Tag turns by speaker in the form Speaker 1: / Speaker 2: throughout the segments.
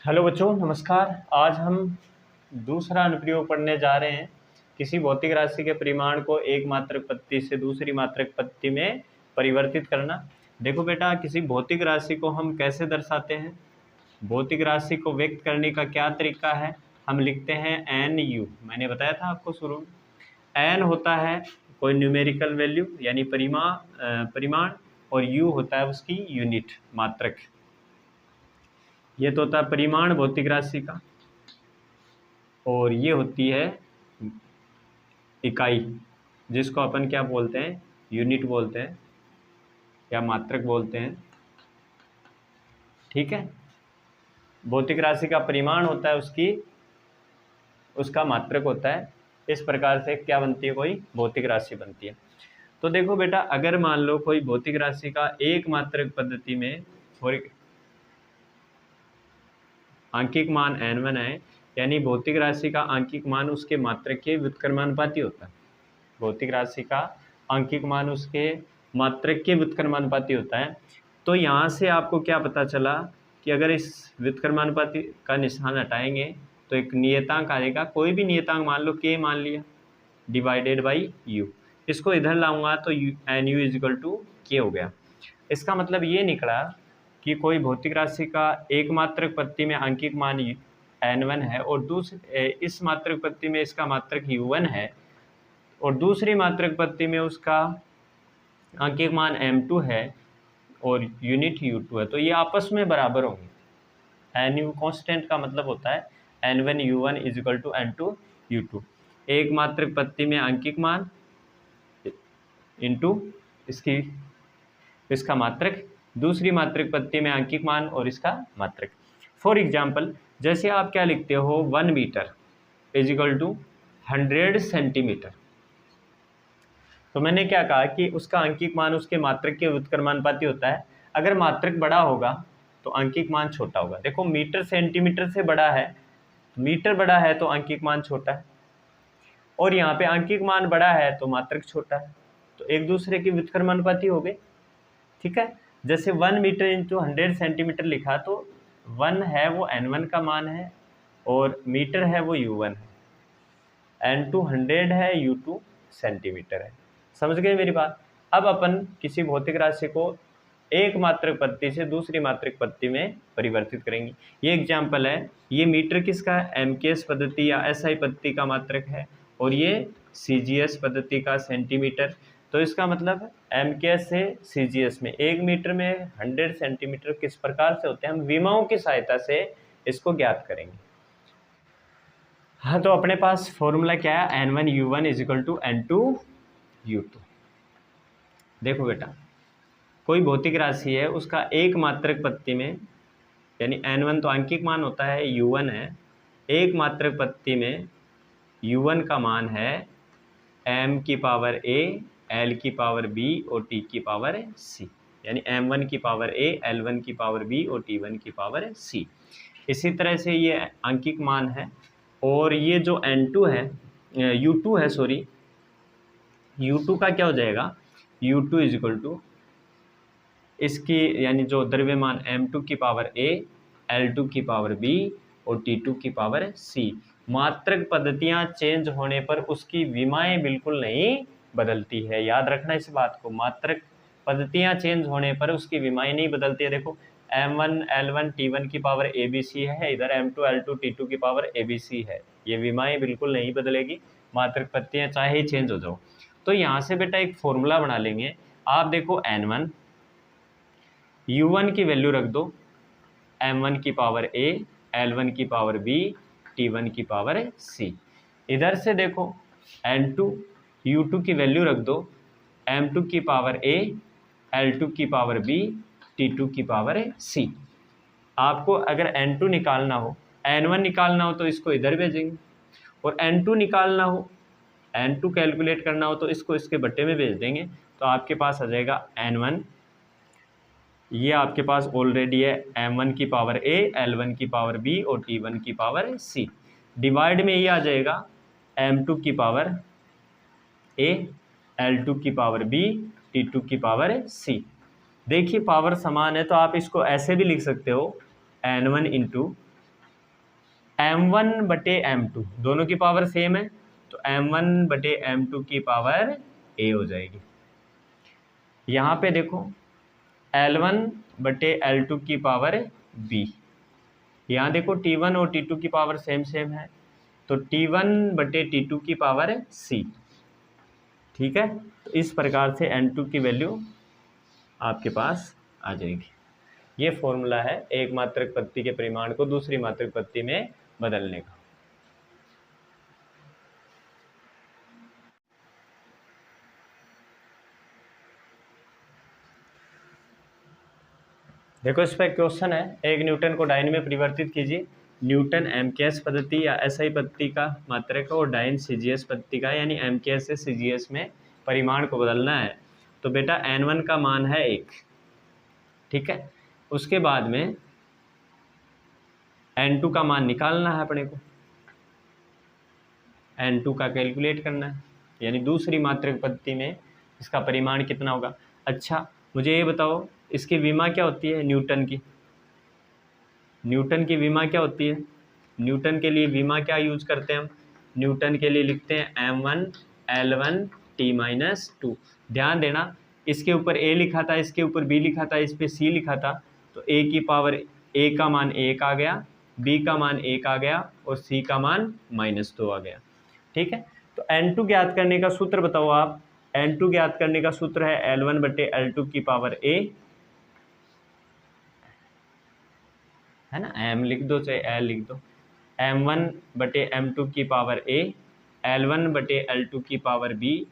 Speaker 1: Hello बच्चों, नमस्कार। आज हम दूसरा अनुप्रयोग पढ़ने जा रहे हैं। किसी भौतिक राशि के परिमाण को एक मात्रक पत्ती से दूसरी मात्रक पत्ती में परिवर्तित करना। देखो बेटा, किसी भौतिक राशि को हम कैसे दर्शाते हैं। भौतिक राशि को व्यक्त करने का क्या तरीका है। हम लिखते हैं एन यू। मैंने बताया था आपको शुरू में, एन होता है कोई न्यूमेरिकल वैल्यू यानी परिमाण, और यू होता है उसकी यूनिट, मात्रक। ये तो होता है परिमाण भौतिक राशि का, और ये होती है इकाई, जिसको अपन क्या बोलते हैं, यूनिट बोलते हैं या मात्रक बोलते हैं। ठीक है, भौतिक राशि का परिमाण होता है उसका मात्रक होता है। इस प्रकार से क्या बनती है, कोई भौतिक राशि बनती है। तो देखो बेटा, अगर मान लो कोई भौतिक राशि का एक मात्रक पद्धति में और आंकिक मान n1 है, यानी भौतिक राशि का आंकिक मान उसके मात्रक के व्युत्क्रमानुपाती होता है। भौतिक राशि का आंकिक मान उसके मात्रक के व्युत्क्रमानुपाती होता है। तो यहाँ से आपको क्या पता चला कि अगर इस व्युत्क्रमानुपाती का निशान हटाएंगे तो एक नियतांक आएगा। कोई भी नियतांक मान लो, k मान लिया, डिवाइडेड बाई u। इसको इधर लाऊंगा तो एन यू इजिकल टू के हो गया। इसका मतलब ये निकला कि कोई भौतिक राशि का एक मात्रक पत्ती में आंकिक मान n1 है और दूसरे इस मात्रक पत्ती में इसका मात्रक u1 है, और दूसरी मात्रक पत्ती में उसका आंकिक मान m2 है और यूनिट u2 है। तो ये आपस में बराबर होंगे। एन यू कॉन्स्टेंट का मतलब होता है n1 u1 is equal to n2 u2। एक मात्रक पत्ती में आंकिक मान इंटू इसका मात्रक, दूसरी मात्रक पत्ती में आंकिक मान और इसका मात्रक। फॉर एग्जाम्पल, जैसे आप क्या लिखते हो, 1 मीटर इजिकल टू 100 सेंटीमीटर। तो मैंने क्या कहा कि उसका आंकिक मान उसके मात्रक के व्युत्क्रमानुपाती होता है। अगर मात्रक बड़ा होगा तो आंकिक मान छोटा होगा। देखो, मीटर सेंटीमीटर से बड़ा है, मीटर बड़ा है तो आंकिक मान छोटा है, और यहाँ पे आंकिक मान बड़ा है तो मात्रक छोटा है। तो एक दूसरे के व्युत्क्रमानुपाती हो गए। ठीक है, जैसे 1 मीटर इंटू 100 सेंटीमीटर लिखा तो 1 है वो n1 का मान है, और मीटर है वो u1 है, n2 100 है, u2 सेंटीमीटर है। समझ गए मेरी बात। अब अपन किसी भौतिक राशि को एक मात्रक पत्ती से दूसरी मात्रक पत्ती में परिवर्तित करेंगे। ये एग्जाम्पल है। ये मीटर किसका है, एमकेएस पद्धति या एसआई पद्धति का मात्रक है, और ये सीजीएस पद्धति का सेंटीमीटर। तो इसका मतलब एमकेएस से सीजीएस में 1 मीटर में 100 सेंटीमीटर किस प्रकार से होते हैं, हम विमाओं की सहायता से इसको ज्ञात करेंगे। हाँ, तो अपने पास फॉर्मूला क्या है, n1 u1 is equal to n2 u2। देखो बेटा, कोई भौतिक राशि है, उसका एक मात्रक पत्ती में, यानी n1 तो आंकिक मान होता है, u1 है, एक मात्रक पत्ती में u1 का मान है m की पावर a, l की पावर b और t की पावर c, यानी m1 की पावर a, l1 की पावर b और t1 की पावर c। इसी तरह से ये आंकिक मान है। और ये जो n2 है, u2 है, सॉरी, u2 का क्या हो जाएगा, u2 इजिकल टू इसकी, यानी जो द्रव्यमान m2 की पावर a, l2 की पावर b और t2 की पावर c। मात्रक पद्धतियां चेंज होने पर उसकी विमाएं बिल्कुल नहीं बदलती है। याद रखना इस बात को, मात्रक पद्धतियां चेंज होने पर उसकी विमाएं नहीं बदलती है। देखो, m1 l1 t1 की पावर abc है, इधर m2 l2 t2 की पावर abc है। ये विमाएं बिल्कुल नहीं बदलेगी, मात्रक पद्धतियां चाहे ही चेंज हो जाओ। तो यहाँ से बेटा एक फॉर्मूला बना लेंगे। आप देखो, n1 u1 की वैल्यू रख दो m1 की पावर a, l1 की पावर b, t1 की पावर c। इधर से देखो n2 u2 की वैल्यू रख दो m2 की पावर a, l2 की पावर b, t2 की पावर c। आपको अगर n2 निकालना हो, n1 निकालना हो तो इसको इधर भेजेंगे, और n2 निकालना हो, n2 कैलकुलेट करना हो तो इसको इसके बट्टे में भेज देंगे। तो आपके पास आ जाएगा n1, ये आपके पास ऑलरेडी है m1 की पावर a, l1 की पावर b और t1 की पावर c। डिवाइड में ये आ जाएगा m2 की पावर a, l2 की पावर b, t2 की पावर c। देखिए, पावर समान है तो आप इसको ऐसे भी लिख सकते हो, n1 इंटू m1/m2 दोनों की पावर सेम है, तो m1/m2 की पावर a हो जाएगी। यहाँ पे देखो L1/L2 की पावर b, यहाँ देखो T1 और T2 की पावर सेम सेम है, तो T1/T2 की पावर c। ठीक है, तो इस प्रकार से N2 की वैल्यू आपके पास आ जाएगी। ये फॉर्मूला है एक मात्रक पत्ती के परिमाण को दूसरी मात्रक पत्ती में बदलने का। देखो इस पर क्वेश्चन है, एक न्यूटन को डाइन में परिवर्तित कीजिए। न्यूटन एमकेएस पद्धति या एसआई पद्धति का मात्रक और डाइन सीजीएस पद्धति का, यानी एमकेएस से सीजीएस में परिमाण को बदलना है। तो बेटा n1 का मान है 1, ठीक है। उसके बाद में n2 का मान निकालना है अपने को, n2 का कैलकुलेट करना है, यानी दूसरी मात्रक पद्धति में इसका परिमाण कितना होगा। अच्छा मुझे ये बताओ, इसकी विमा क्या होती है न्यूटन की? न्यूटन की विमा क्या होती है? न्यूटन के लिए विमा क्या यूज करते हैं हम? न्यूटन के लिए लिखते हैं m1L1T-2। ध्यान देना, इसके ऊपर a लिखा था, इसके ऊपर b लिखा था, इस पे c लिखा था, तो a की पावर a का मान 1 आ गया, b का मान 1 आ गया और c का मान -2 आ गया। ठीक है, तो n2 ज्ञात करने का सूत्र बताओ आप। n2 ज्ञात करने का सूत्र है L1/L2 की पावर a, है ना, m लिख दो चाहे l लिख दो, m1/m2 की पावर a, L1/L2 की पावर b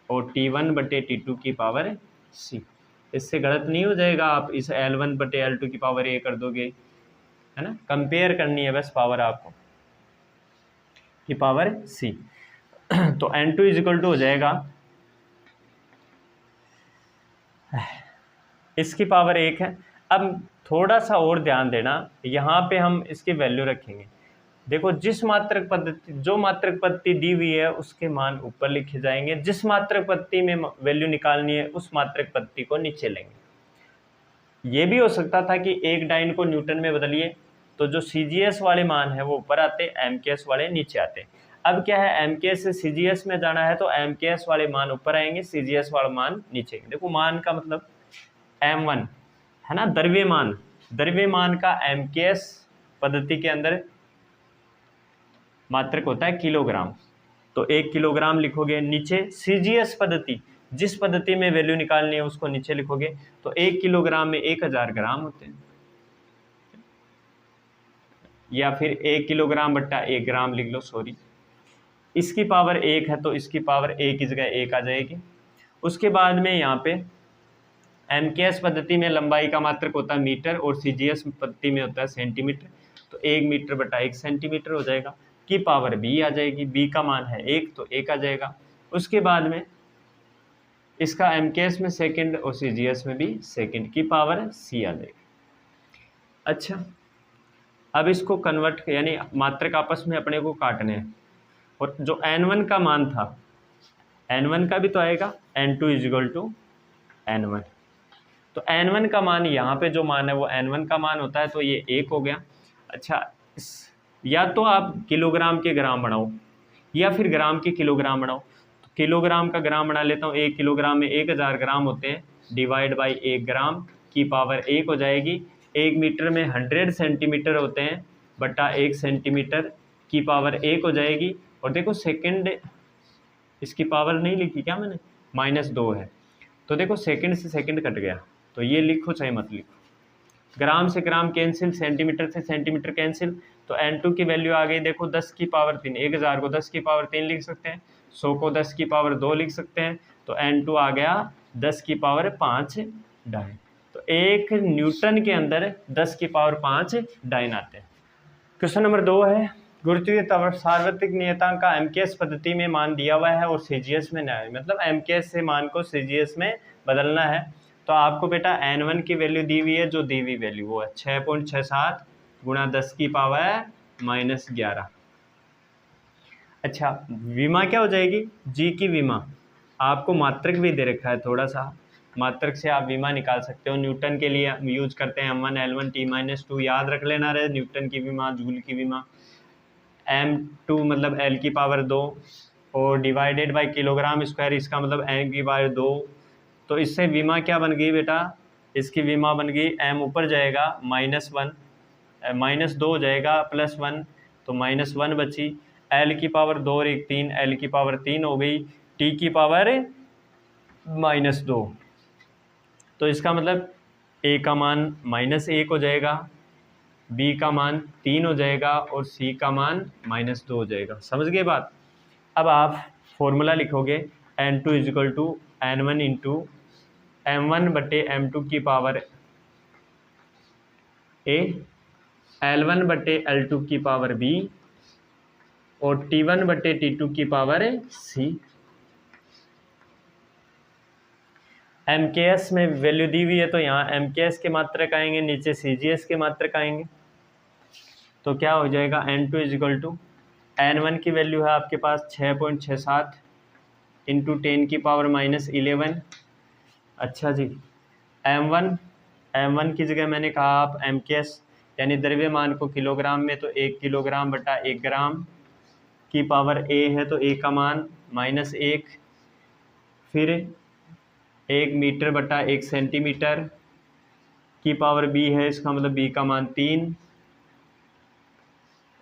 Speaker 1: और T1/T2 की पावर c। इससे गलत नहीं हो जाएगा, आप इस L1/L2 की पावर a कर दोगे, है ना, कंपेयर करनी है बस पावर आपको, की पावर c। तो n2 इजिकल टू हो जाएगा इसकी पावर 1 है। अब थोड़ा सा और ध्यान देना, यहाँ पे हम इसकी वैल्यू रखेंगे। देखो जिस मात्रक पद्धति, जो मात्रक पद्धति दी हुई है उसके मान ऊपर लिखे जाएंगे, जिस मात्रक पद्धति में वैल्यू निकालनी है उस मात्रक पद्धति को नीचे लेंगे। ये भी हो सकता था कि एक डाइन को न्यूटन में बदलिए तो जो सीजीएस वाले मान है वो ऊपर आते, एमकेएस वाले नीचे आते। अब क्या है, एमकेएस से सीजीएस में जाना है तो एमकेएस वाले मान ऊपर आएंगे, सीजीएस वाला मान नीचे। देखो मान का मतलब m1 है ना, द्रव्यमान, द्रव्यमान का एमकेएस पद्धति के अंदर मात्रक होता है किलोग्राम, तो 1 किलोग्राम लिखोगे। नीचे सीजीएस पद्धति, जिस पद्धति में वैल्यू निकालनी है उसको नीचे लिखोगे, तो 1 किलोग्राम में 1000 ग्राम होते हैं, या फिर 1 किलोग्राम बट्टा 1 ग्राम लिख लो, सॉरी। इसकी पावर 1 है तो इसकी पावर 1 की जगह 1 आ जाएगी। उसके बाद में यहाँ पे एमकेएस पद्धति में लंबाई का मात्रक होता है मीटर और सीजीएस पद्धति में होता है सेंटीमीटर, तो 1 मीटर बटा 1 सेंटीमीटर हो जाएगा, की पावर b आ जाएगी, b का मान है 1 तो 1 आ जाएगा। उसके बाद में इसका एमकेएस में सेकंड और सीजीएस में भी सेकंड, की पावर c आ जाएगी। अच्छा अब इसको कन्वर्ट, यानी मात्रक आपस में अपने को काटने हैं, और जो n1 का मान था, n1 का भी तो आएगा n2 इजिकल टू n1, तो n1 का मान यहाँ पे जो मान है वो n1 का मान होता है, तो ये 1 हो गया। अच्छा या तो आप किलोग्राम के ग्राम बनाओ या फिर ग्राम के किलोग्राम बनाओ, तो किलोग्राम का ग्राम बना लेता हूँ। 1 किलोग्राम में 1000 ग्राम होते हैं, डिवाइड बाई 1 ग्राम, की पावर 1 हो जाएगी। 1 मीटर में 100 सेंटीमीटर होते हैं, बटा 1 सेंटीमीटर, की पावर 1 हो जाएगी। और देखो सेकंड, इसकी पावर नहीं लिखी क्या मैंने, -2 है, तो देखो सेकंड से सेकंड कट गया, तो ये लिखो चाहे मत लिखो। ग्राम से ग्राम कैंसिल, सेंटीमीटर से सेंटीमीटर कैंसिल, तो n2 की वैल्यू आ गई देखो 10 की पावर 3। 1000 को 10 की पावर 3 लिख सकते हैं, 100 को 10 की पावर 2 लिख सकते हैं, तो n2 आ गया 10 की पावर 5 डाइन। तो एक न्यूटन के अंदर 10 की पावर 5 डाइन आते हैं। क्वेश्चन नंबर 2 है, गुरुत्वीय सार्वत्रिक नियतांक का एमकेएस पद्धति में मान दिया हुआ है और सीजीएस में नहीं, मतलब एमकेएस से मान को सीजीएस में बदलना है। तो आपको बेटा n1 की वैल्यू दी हुई है, जो दी हुई वैल्यू वो है 6.67 गुणा 10 की पावर -11। अच्छा विमा क्या हो जाएगी, जी की विमा, आपको मात्रक भी दे रखा है थोड़ा सा, मात्रक से आप विमा निकाल सकते हो। न्यूटन के लिए यूज करते हैं M1 L1 T-2, याद रख लेना रहे, न्यूटन की विमा, जूल की विमा। M2 मतलब L की पावर 2 और डिवाइडेड बाय किलोग्राम स्क्वायर, इसका मतलब M की पावर 2। तो इससे विमा क्या बन गई बेटा, इसकी विमा बन गई M ऊपर जाएगा -1, -2 हो जाएगा +1, तो -1 बची। L की पावर 2 और 1 3, L की पावर 3 हो गई, T की पावर -2। तो इसका मतलब A का मान -1 हो जाएगा, B का मान 3 हो जाएगा और C का मान -2 हो जाएगा। समझ गए बात। अब आप फॉर्मूला लिखोगे N2 = N1 इंटू M1/M2 की पावर A, L1/L2 की पावर B और T1/T2 की पावर C। MKS में वैल्यू दी हुई है तो यहाँ MKS के मात्रक आएंगे, नीचे CGS के मात्रक आएंगे। तो क्या हो जाएगा, N2 = N1 की वैल्यू है आपके पास 6.67 इंटू 10 की पावर -11। अच्छा जी, M1 की जगह मैंने कहा आप MKS यानी द्रव्यमान को किलोग्राम में, तो 1 किलोग्राम बटा 1 ग्राम की पावर A है, तो A का मान -1, फिर 1 मीटर बटा 1 सेंटीमीटर की पावर B है, इसका मतलब B का मान 3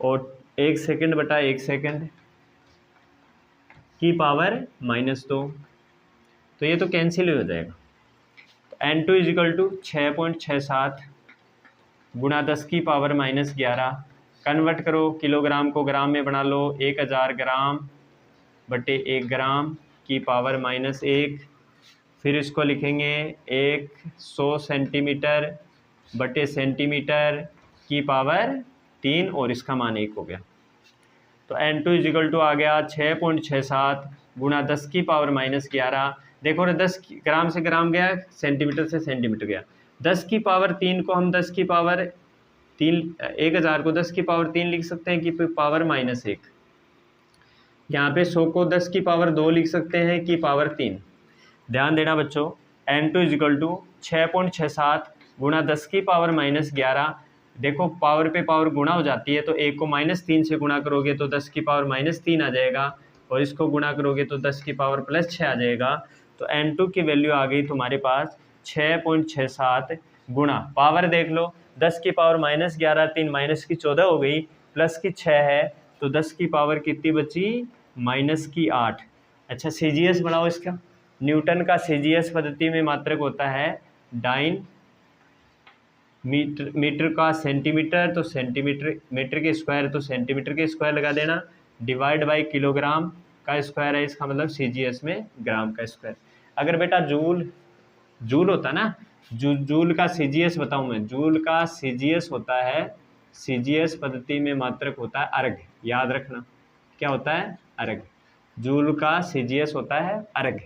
Speaker 1: और 1 सेकंड बटा 1 सेकंड की पावर -2। तो ये तो कैंसिल हो जाएगा। तो N2 = 6.67 गुणा 10 की पावर -11, कन्वर्ट करो किलोग्राम को ग्राम में बना लो, 1000 ग्राम बटे 1 ग्राम की पावर -1, फिर इसको लिखेंगे 100 सेंटीमीटर बटे सेंटीमीटर की पावर 3 और इसका मान 1 हो गया। तो N2 = आ गया 6.67 गुणा 10 की पावर -11। देखो ना, 10 ग्राम से ग्राम गया, सेंटीमीटर से सेंटीमीटर गया। 10 की पावर 3 को हम 10 की पावर 3, 1000 को 10 की पावर 3 लिख सकते हैं कि पावर -1। यहाँ पे 100 को 10 की पावर 2 लिख सकते हैं कि पावर 3। ध्यान देना बच्चों, N2 = 6.67 गुणा 10 की पावर -11। देखो पावर पे पावर गुणा हो जाती है, तो 1 को -3 से गुणा करोगे तो 10 की पावर -3 आ जाएगा और इसको गुणा करोगे तो 10 की पावर +6 आ जाएगा। तो N2 की वैल्यू आ गई तुम्हारे पास 6.67 गुणा, पावर देख लो, 10 की पावर -11, 3 -14 हो गई, प्लस की 6 है, तो 10 की पावर कितनी बची, -8। अच्छा, CGS बढ़ाओ इसका। न्यूटन का CGS पद्धति में मात्रक होता है डाइन, मीटर का सेंटीमीटर, तो सेंटीमीटर, मीटर के स्क्वायर तो सेंटीमीटर के स्क्वायर लगा देना, डिवाइड बाय किलोग्राम का स्क्वायर है, इसका मतलब CGS में ग्राम का स्क्वायर। अगर बेटा जूल होता ना, जूल का CGS बताऊं मैं, जूल का CGS होता है, CGS पद्धति में मात्रक होता है अर्घ। याद रखना क्या होता है, अर्घ। जूल का CGS होता है अर्घ।